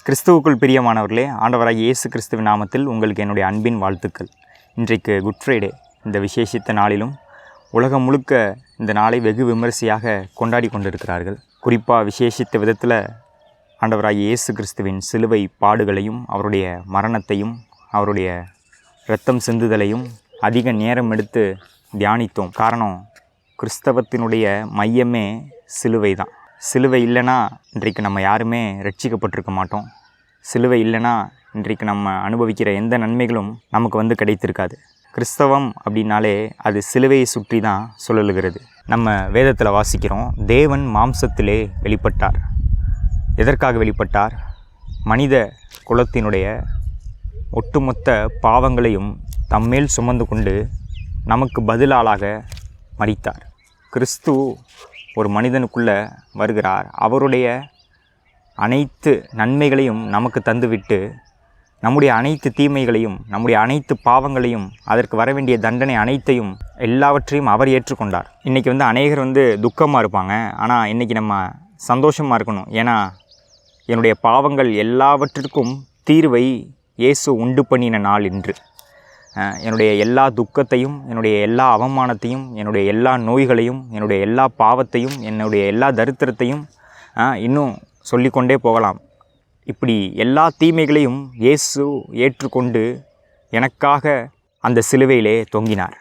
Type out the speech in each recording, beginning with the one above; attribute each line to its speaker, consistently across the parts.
Speaker 1: கிறிஸ்துவுக்குள் பிரியமானவர்களே, ஆண்டவராகிய இயேசு கிறிஸ்துவின் நாமத்தில் உங்களுக்கு என்னுடைய அன்பின் வாழ்த்துக்கள். இன்றைக்கு குட் ஃப்ரைடே. இந்த விசேஷித்த நாளிலும் உலகம் முழுக்க இந்த நாளை வெகு விமரிசையாக கொண்டாடி கொண்டிருக்கிறார்கள். குறிப்பாக விசேஷித்த விதத்தில் ஆண்டவராகிய இயேசு கிறிஸ்துவின் சிலுவை பாடுகளையும் அவருடைய மரணத்தையும் அவருடைய இரத்தம் சிந்துதலையும் அதிக நேரம் எடுத்து தியானித்தோம். காரணம், கிறிஸ்தவத்தினுடைய மையமே சிலுவை தான். சிலுவை இல்லைன்னா இன்றைக்கு நம்ம யாருமே ரட்சிக்கப்பட்டிருக்க மாட்டோம். சிலுவை இல்லைன்னா இன்றைக்கு நம்ம அனுபவிக்கிற எந்த நன்மைகளும் நமக்கு கிடைத்திருக்காது. கிறிஸ்தவம் அப்படின்னாலே அது சிலுவையை சுற்றி தான் சொல்லுகிறது. நம்ம வேதத்தில் வாசிக்கிறோம், தேவன் மாம்சத்திலே வெளிப்பட்டார். எதற்காக வெளிப்பட்டார்? மனித குலத்தினுடைய ஒட்டுமொத்த பாவங்களையும் தம்மேல் சுமந்து கொண்டு நமக்கு பதிலாளாக மரித்தார். கிறிஸ்து ஒரு மனிதனுக்குள்ளே வருகிறார். அவருடைய அனைத்து நன்மைகளையும் நமக்கு தந்துவிட்டு நம்முடைய அனைத்து தீமைகளையும், நம்முடைய அனைத்து பாவங்களையும், அதற்கு வர வேண்டிய தண்டனை அனைத்தையும் எல்லாவற்றையும் அவர் ஏற்றுக்கொண்டார். இன்றைக்கி அநேகர் துக்கமாக இருப்பாங்க. ஆனால் இன்றைக்கி நம்ம சந்தோஷமாக இருக்கணும். ஏன்னா என்னுடைய பாவங்கள் எல்லாவற்றிற்கும் தீர்வை இயேசு உண்டு பண்ணின நாள் இன்று. என்னுடைய எல்லா துக்கத்தையும், என்னுடைய எல்லா அவமானத்தையும், என்னுடைய எல்லா நோய்களையும், என்னுடைய எல்லா பாவத்தையும், என்னுடைய எல்லா தரித்திரத்தையும் இன்னும் சொல்லிக்கொண்டே போகலாம். இப்படி எல்லா தீமைகளையும் இயேசு ஏற்றுக்கொண்டு எனக்காக அந்த சிலுவையிலே தொங்கினார்.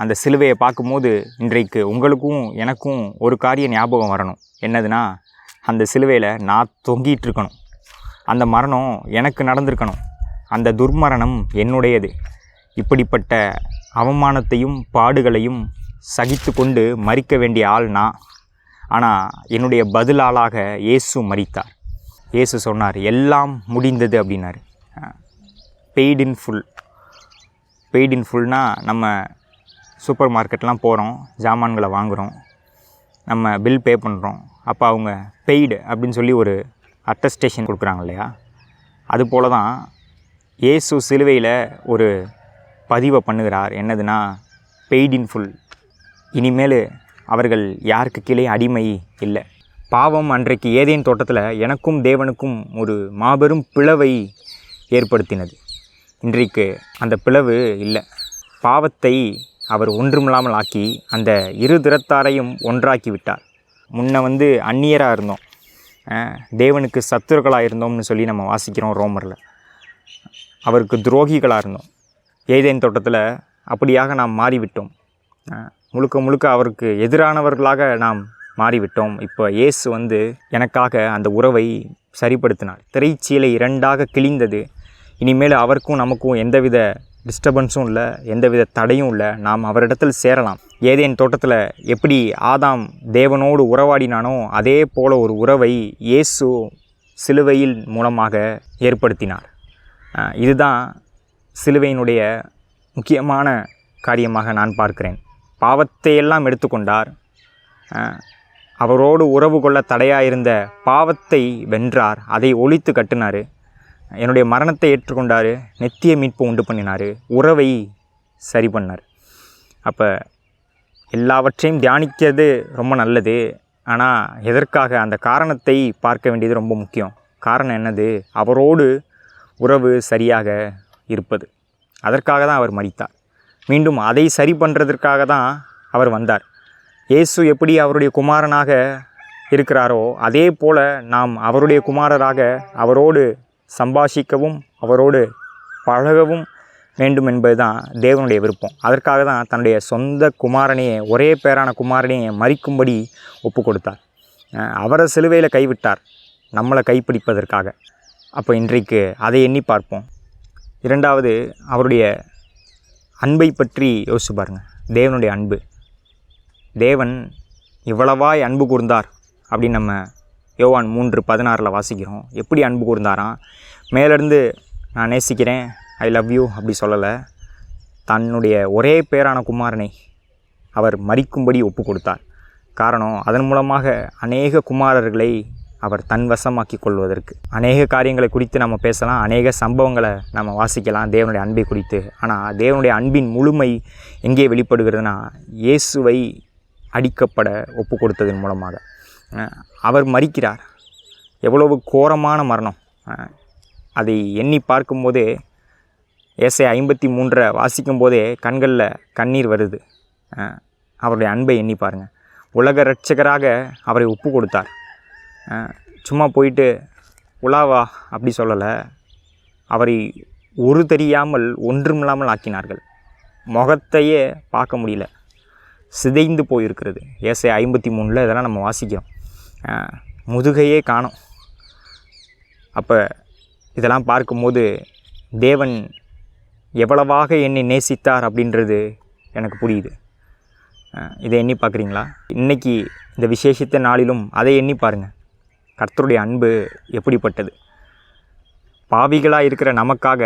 Speaker 1: அந்த சிலுவையை பார்க்கும்போது இன்றைக்கு உங்களுக்கும் எனக்கும் ஒரு காரிய ஞாபகம் வரணும். என்னதுன்னா, அந்த சிலுவையில் நான் தொங்கிட்டு இருக்கணும். அந்த மரணம் எனக்கு நடந்திருக்கணும். அந்த துர்மரணம் என்னுடையது. இப்படிப்பட்ட அவமானத்தையும் பாடுகளையும் சகித்து கொண்டு மரிக்க வேண்டிய ஆள் நான். ஆனால் என்னுடைய பதிலாளாக இயேசு மரித்தார். இயேசு சொன்னார், எல்லாம் முடிந்தது அப்படின்னாரு. Paid in full. Paid in ஃபுல்னால் நம்ம சூப்பர் மார்க்கெட்லாம் போகிறோம், ஜாமான்களை வாங்குகிறோம், நம்ம பில் பே பண்ணுறோம். அப்போ அவங்க பெய்டு அப்படின்னு சொல்லி ஒரு அட்டஸ்டேஷன் கொடுக்குறாங்க இல்லையா? அதுபோல தான் இயேசு சிலுவையில் ஒரு பதிவை பண்ணுகிறார். என்னதுன்னா, பெய்ட் இன் ஃபுல். இனிமேல் அவர்கள் யாருக்கு கீழே அடிமை இல்லை. பாவம் அன்றைக்கு ஏதேன் தோட்டத்தில் எனக்கும் தேவனுக்கும் ஒரு மாபெரும் பிளவை ஏற்படுத்தினது. இன்றைக்கு அந்த பிளவு இல்லை. பாவத்தை அவர் ஒன்றுமில்லாமல் ஆக்கி அந்த இரு திறத்தாரையும் ஒன்றாக்கி விட்டார். முன்ன அந்நியராக இருந்தோம், தேவனுக்கு சத்துருக்களாக இருந்தோம்னு சொல்லி நம்ம வாசிக்கிறோம் ரோமரில். அவருக்கு துரோகிகளாக இருந்தோம். ஏதேன் தோட்டத்தில் அப்படியாக நாம் மாறிவிட்டோம். முழுக்க முழுக்க அவருக்கு எதிரானவர்களாக நாம் மாறிவிட்டோம். இப்போ இயேசு எனக்காக அந்த உறவை சரிப்படுத்தினார். திரைச்சீலை இரண்டாக கிழிந்தது. இனிமேல் அவருக்கும் நமக்கும் எந்தவித டிஸ்டர்பன்ஸும் இல்லை, எந்தவித தடையும் இல்லை. நாம் அவரிடத்தில் சேரலாம். ஏதேன் தோட்டத்தில் எப்படி ஆதாம் தேவனோடு உறவாடினானோ அதே போல் ஒரு உறவை இயேசு சிலுவையில் மூலமாக ஏற்படுத்தினார். இதுதான் சிலுவையினுடைய முக்கியமான காரியமாக நான் பார்க்கிறேன். பாவத்தையெல்லாம் எடுத்துக்கொண்டார். அவரோடு உறவு கொள்ள தடையாக இருந்த பாவத்தை வென்றார். அதை ஒழித்து கட்டினார். என்னுடைய மரணத்தை ஏற்றுக்கொண்டார். நித்திய மீட்பு உண்டு பண்ணினார். உறவை சரி பண்ணார். அப்போ எல்லாவற்றையும் தியானிக்கிறது ரொம்ப நல்லது. ஆனால் எதற்காக, அந்த காரணத்தை பார்க்க வேண்டியது ரொம்ப முக்கியம். காரணம் என்னது? அவரோடு உறவு சரியாக இருப்பது. அதற்காக தான் அவர் மரித்தார். மீண்டும் அதை சரி பண்ணுறதற்காக தான் அவர் வந்தார். இயேசு எப்படி அவருடைய குமாரனாக இருக்கிறாரோ அதே போல் நாம் அவருடைய குமாரராக அவரோடு சம்பாஷிக்கவும் அவரோடு பழகவும் வேண்டும் என்பது தான் தேவனுடைய விருப்பம். அதற்காக தான் தன்னுடைய சொந்த குமாரனையே, ஒரே பேரான குமாரனையே மரிக்கும்படி ஒப்பு கொடுத்தார். அவரை சிலுவையில் கைவிட்டார், நம்மளை கைப்பிடிப்பதற்காக. அப்போ இன்றைக்கு அதை எண்ணி பார்ப்போம். இரண்டாவது, அவருடைய அன்பை பற்றி யோசிச்சு பாருங்கள். தேவனுடைய அன்பு. தேவன் இவ்வளவாய் அன்பு கூர்ந்தார் அப்படின்னு நம்ம யோவான் 3:16 வாசிக்கிறோம். எப்படி அன்பு கூர்ந்தாராம்? மேலேருந்து நான் நேசிக்கிறேன், ஐ லவ் யூ அப்படி சொல்லலை. தன்னுடைய ஒரே பேரான குமாரனை அவர் மரிக்கும்படி ஒப்பு கொடுத்தார். காரணம், அதன் மூலமாக அநேக குமாரர்களை அவர் தன்வசமாக்கி கொள்வதற்கு. அநேக காரியங்களை குறித்து நம்ம பேசலாம், அநேக சம்பவங்களை நம்ம வாசிக்கலாம் தேவனுடைய அன்பை குறித்து. ஆனால் தேவனுடைய அன்பின் முழுமை எங்கே வெளிப்படுகிறதுனா, இயேசுவை அடிக்கப்பட ஒப்பு கொடுத்ததன் மூலமாக. அவர் மரிக்கிறார். எவ்வளவு கோரமான மரணம்! அதை எண்ணி பார்க்கும்போதே ஏசாயா 53 வாசிக்கும்போதே கண்களில் கண்ணீர் வருது. அவருடைய அன்பை எண்ணி பாருங்கள். உலக இரட்சகராக அவரை ஒப்பு கொடுத்தார். சும்மா போயிட்டு உலாவா அப்படி சொல்லலை. அவரை ஒரு தெரியாமல் ஒன்றுமில்லாமல் ஆக்கினார்கள். முகத்தையே பார்க்க முடியல, சிதைந்து போயிருக்கிறது. ஏசாயா 53 இதெல்லாம் நம்ம வாசிக்கிறோம். முதுகையே காணோம். அப்போ இதெல்லாம் பார்க்கும்போது தேவன் எவ்வளவாக என்னை நேசித்தார் அப்படின்றது எனக்கு புரியுது. இதை எண்ணி பார்க்குறீங்களா? இன்றைக்கி இந்த விசேஷித்த நாளிலும் அதை எண்ணி பாருங்கள். கர்த்தருடைய அன்பு எப்படிப்பட்டது. பாவிகளாக இருக்கிற நமக்காக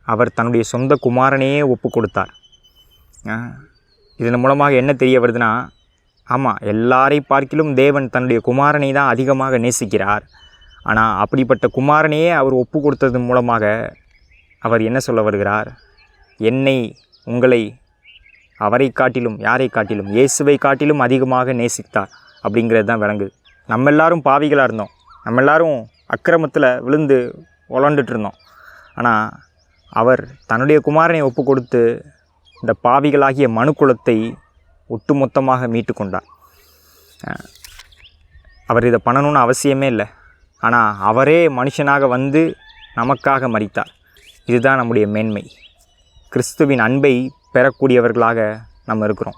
Speaker 1: அவர் தன்னுடைய சொந்த குமாரனையே ஒப்பு கொடுத்தார். இதன் மூலமாக என்ன தெரிய வருதுன்னா, ஆமாம், எல்லாரை பார்க்கிலும் தேவன் தன்னுடைய குமாரனை தான் அதிகமாக நேசிக்கிறார். ஆனால் அப்படிப்பட்ட குமாரனையே அவர் ஒப்பு கொடுத்ததன் மூலமாக அவர் என்ன சொல்ல வருகிறார்? என்னை, உங்களை அவரை காட்டிலும், யாரை காட்டிலும், இயேசுவை காட்டிலும் அதிகமாக நேசித்தார் அப்படிங்கிறது தான் விளங்குது. நம்ம எல்லாரும் பாவிகளாக இருந்தோம். நம்ம எல்லாரும் அக்கிரமத்தில் விழுந்து உழண்டுட்டு இருந்தோம். ஆனால் அவர் தன்னுடைய குமாரனை ஒப்பு கொடுத்து இந்த பாவிகளாகிய மனுக்குலத்தை ஒட்டுமொத்தமாக மீட்டு கொண்டார். அவர் இதை பண்ணணும்னு அவசியமே இல்லை. ஆனால் அவரே மனுஷனாக வந்து நமக்காக மரித்தார். இதுதான் நம்முடைய மேன்மை. கிறிஸ்துவின் அன்பை பெறக்கூடியவர்களாக நம்ம இருக்கிறோம்.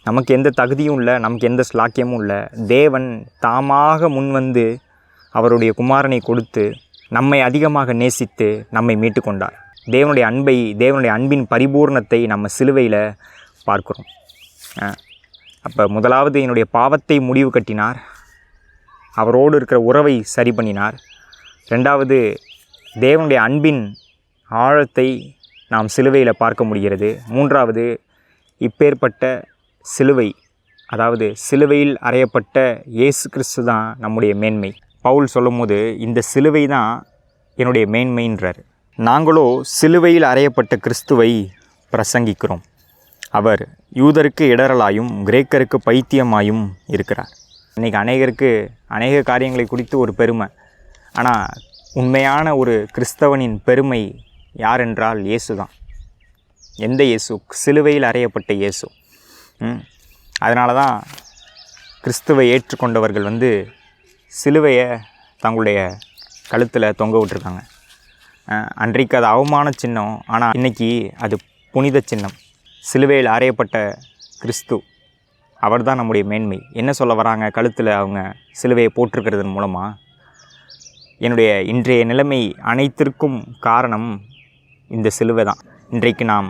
Speaker 1: நமக்கு எந்த தகுதியும் இல்லை, நமக்கு எந்த ஸ்லாக்கியமும் இல்லை. தேவன் தாமாக முன்வந்து அவருடைய குமாரனை கொடுத்து நம்மை அதிகமாக நேசித்து நம்மை மீட்டு கொண்டார். தேவனுடைய அன்பை, தேவனுடைய அன்பின் பரிபூர்ணத்தை நம்ம சிலுவையில் பார்க்குறோம். அப்போ முதலாவது என்னுடைய பாவத்தை முடிவு கட்டினார், அவரோடு இருக்கிற உறவை சரி பண்ணினார். ரெண்டாவது, தேவனுடைய அன்பின் ஆழத்தை நாம் சிலுவையில் பார்க்க முடிகிறது. மூன்றாவது, இப்பேற்பட்ட சிலுவை, அதாவது சிலுவையில் அறையப்பட்ட இயேசு கிறிஸ்து தான் நம்முடைய மேன்மை. பவுல் சொல்லும் போது இந்த சிலுவை தான் என்னுடைய மேன்மைன்றார். நாங்களோ சிலுவையில் அறையப்பட்ட கிறிஸ்துவை பிரசங்கிக்கிறோம். அவர் யூதருக்கு இடரலாயும் கிரேக்கருக்கு பைத்தியமாயும் இருக்கிறார். இன்றைக்கி அநேகருக்கு அநேக காரியங்களை குறித்து ஒரு பெருமை. ஆனால் உண்மையான ஒரு கிறிஸ்தவனின் பெருமை யார் என்றால் இயேசு தான். எந்த இயேசு? சிலுவையில் அறையப்பட்ட இயேசு. அதனால தான் கிறிஸ்துவை ஏற்றுக்கொண்டவர்கள் சிலுவையை தங்களுடைய கழுத்தில் தொங்க விட்டுருக்காங்க. அன்றைக்கு அது அவமான சின்னம், ஆனால் இன்றைக்கி அது புனித சின்னம். சிலுவையில் அறையப்பட்ட கிறிஸ்து, அவர் தான் நம்முடைய மேன்மை. என்ன சொல்ல வராங்க? கழுத்தில் அவங்க சிலுவையை போட்டிருக்கிறதன் மூலமாக என்னுடைய இன்றைய நிலைமை அனைத்திற்கும் காரணம் இந்த சிலுவை தான். இன்றைக்கு நாம்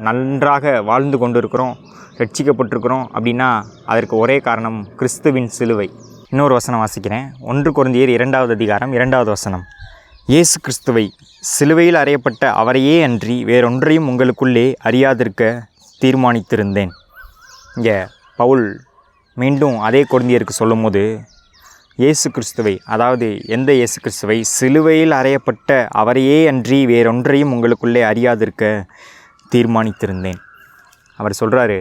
Speaker 1: நன்றாக வாழ்ந்து கொண்டு இருக்கிறோம், ரட்சிக்கப்பட்டிருக்கிறோம் அப்படின்னா அதற்கு ஒரே காரணம் கிறிஸ்துவின் சிலுவை. இன்னொரு வசனம் வாசிக்கிறேன். 1 கொரிந்தியர் 2வது அதிகாரம் 2வது வசனம். இயேசு கிறிஸ்துவை, சிலுவையில் அறையப்பட்ட அவரையே அன்றி வேறொன்றையும் உங்களுக்குள்ளே அறியாதிருக்க தீர்மானித்திருந்தேன். இங்கே பவுல் மீண்டும் அதே கொரிந்தியருக்கு சொல்லும் போது இயேசு கிறிஸ்துவை, அதாவது எந்த இயேசு கிறிஸ்துவை? சிலுவையில் அறையப்பட்ட அவரையே அன்றி வேறொன்றையும் உங்களுக்குள்ளே அறியாதிருக்க தீர்மானித்திருந்தேன். அவர் சொல்கிறாரு,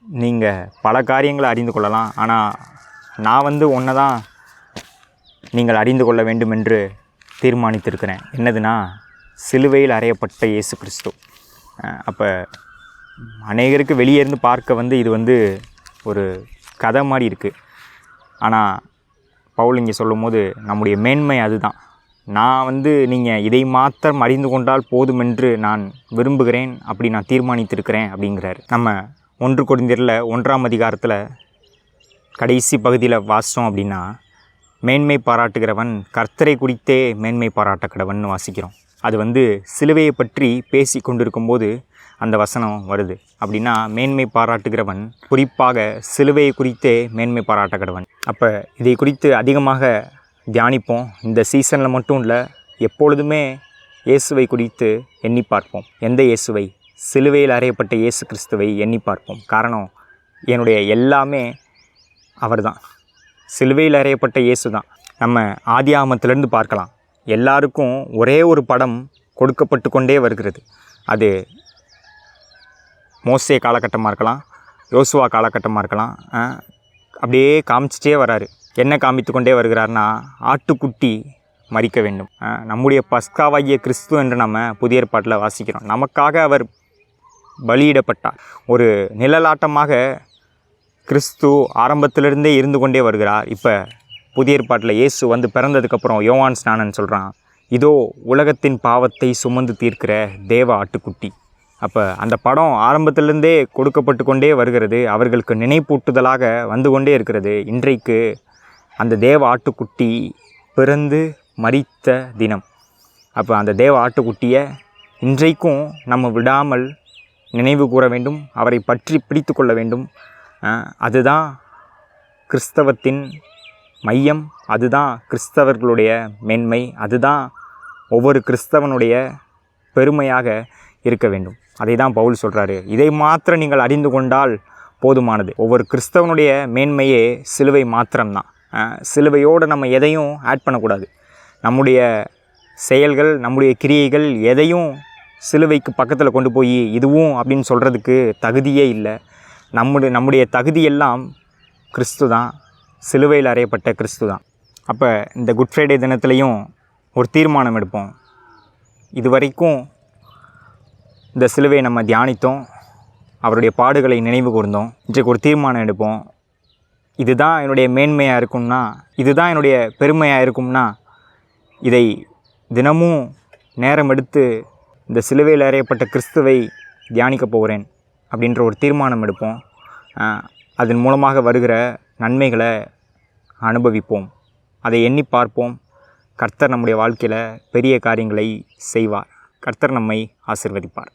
Speaker 1: நீங்கள் பல காரியங்களை அறிந்து கொள்ளலாம், ஆனால் நான் ஒன்றை தான் நீங்கள் அறிந்து கொள்ள வேண்டும் என்று தீர்மானித்திருக்கிறேன். என்னதுன்னா, சிலுவையில் அறையப்பட்ட இயேசு கிறிஸ்து. அப்போ அநேகருக்கு வெளியே இருந்து பார்க்க இது ஒரு கதை மாதிரி இருக்குது. ஆனால் பவுல் இங்கே சொல்லும் போது நம்முடைய மேன்மை அதுதான். நான் நீங்கள் இதை மாத்திரம் அறிந்து கொண்டால் போதுமென்று நான் விரும்புகிறேன், அப்படி நான் தீர்மானித்திருக்கிறேன் அப்படிங்கிறார். நம்ம 1 கொரிந்தியரில் 1ஆம் அதிகாரத்தில் கடைசி பகுதியில் வாசித்தோம் அப்படின்னா, மேன்மை பாராட்டுகிறவன் கர்த்தரை குறித்தே மேன்மை பாராட்ட கடவன் வாசிக்கிறோம். அது சிலுவையை பற்றி பேசி கொண்டிருக்கும்போது அந்த வசனம் வருது. அப்படின்னா மேன்மை பாராட்டுகிறவன் குறிப்பாக சிலுவையை குறித்தே மேன்மை பாராட்ட கடவன். அப்போ இதை குறித்து அதிகமாக தியானிப்போம். இந்த சீசனில் மட்டும் இல்லை, எப்பொழுதுமே இயேசுவை குறித்து எண்ணி பார்ப்போம். எந்த இயேசுவை? சிலுவையில் அறையப்பட்ட இயேசு கிறிஸ்துவை எண்ணி பார்ப்போம். காரணம், என்னுடைய எல்லாமே அவர் தான். சிலுவையில் அறையப்பட்ட இயேசு தான். நம்ம ஆதியாகமத்திலிருந்து பார்க்கலாம், எல்லாருக்கும் ஒரே ஒரு படம் கொடுக்கப்பட்டு கொண்டே வருகிறது. அது மோசே காலகட்டமாக இருக்கலாம், யோசுவா காலகட்டமாக இருக்கலாம். அப்படியே காமிச்சிட்டே வராரு. என்ன காமித்து கொண்டே வருகிறார்னா, ஆட்டுக்குட்டி மரிக்க வேண்டும். நம்முடைய பஸ்காவாகிய கிறிஸ்து என்று நம்ம புதிய ஏற்பாட்டில் வாசிக்கிறோம். நமக்காக அவர் பலியிடப்பட்டார். ஒரு நிழலாட்டமாக கிறிஸ்து ஆரம்பத்திலிருந்தே இருந்து கொண்டே வருகிறார். இப்போ புதிய ஏற்பாட்டில் இயேசு வந்து பிறந்ததுக்கப்புறம் யோவான் ஸ்நானன் சொல்கிறான், இதோ உலகத்தின் பாவத்தை சுமந்து தீர்க்கிற தேவ ஆட்டுக்குட்டி. அப்போ அந்த படம் ஆரம்பத்திலிருந்தே கொடுக்கப்பட்டு கொண்டே வருகிறது. அவர்களுக்கு நினைப்பூட்டுதலாக வந்து கொண்டே இருக்கிறது. இன்றைக்கு அந்த தேவ ஆட்டுக்குட்டி பிறந்து மரித்த தினம். அப்போ அந்த தேவ ஆட்டுக்குட்டியை இன்றைக்கும் நம்ம விடாமல் நினைவு கூற வேண்டும், அவரை பற்றி பிடித்து கொள்ள வேண்டும். அதுதான் கிறிஸ்தவத்தின் மையம், அதுதான் கிறிஸ்தவர்களுடைய மேன்மை, அதுதான் ஒவ்வொரு கிறிஸ்தவனுடைய பெருமையாக இருக்க வேண்டும். அதை தான் பவுல் சொல்கிறாரு, இதை மாத்திரம் நீங்கள் அறிந்து கொண்டால் போதுமானது. ஒவ்வொரு கிறிஸ்தவனுடைய மேன்மையே சிலுவை மாத்திரம்தான். சிலுவையோடு நம்ம எதையும் ஆட் பண்ணக்கூடாது. நம்முடைய செயல்கள், நம்முடைய கிரியைகள் எதையும் சிலுவைக்கு பக்கத்தில் கொண்டு போய் இதுவும் அப்படின்னு சொல்கிறதுக்கு தகுதியே இல்லை. நம்முடைய தகுதியெல்லாம் கிறிஸ்து தான், சிலுவையில் அறையப்பட்ட கிறிஸ்து தான். அப்போ இந்த குட் ஃப்ரைடே தினத்துலையும் ஒரு தீர்மானம் எடுப்போம். இதுவரைக்கும் இந்த சிலுவையை நம்ம தியானித்தோம், அவருடைய பாடுகளை நினைவு கூர்ந்தோம். இன்றைக்கு ஒரு தீர்மானம் எடுப்போம். இதுதான் என்னுடைய மேன்மையாக இருக்கும்னா, இதுதான் என்னுடைய பெருமையாக இருக்கும்னா, இதை தினமும் நேரம் எடுத்து இந்த சிலுவையில் அறையப்பட்ட கிறிஸ்துவை தியானிக்கப் போகிறேன் அப்படின்ற ஒரு தீர்மானம் எடுப்போம். அதன் மூலமாக வருகிற நன்மைகளை அனுபவிப்போம். அதை எண்ணி பார்ப்போம். கர்த்தர் நம்முடைய வாழ்க்கையில் பெரிய காரியங்களை செய்வார். கர்த்தர் நம்மை ஆசீர்வதிப்பார்.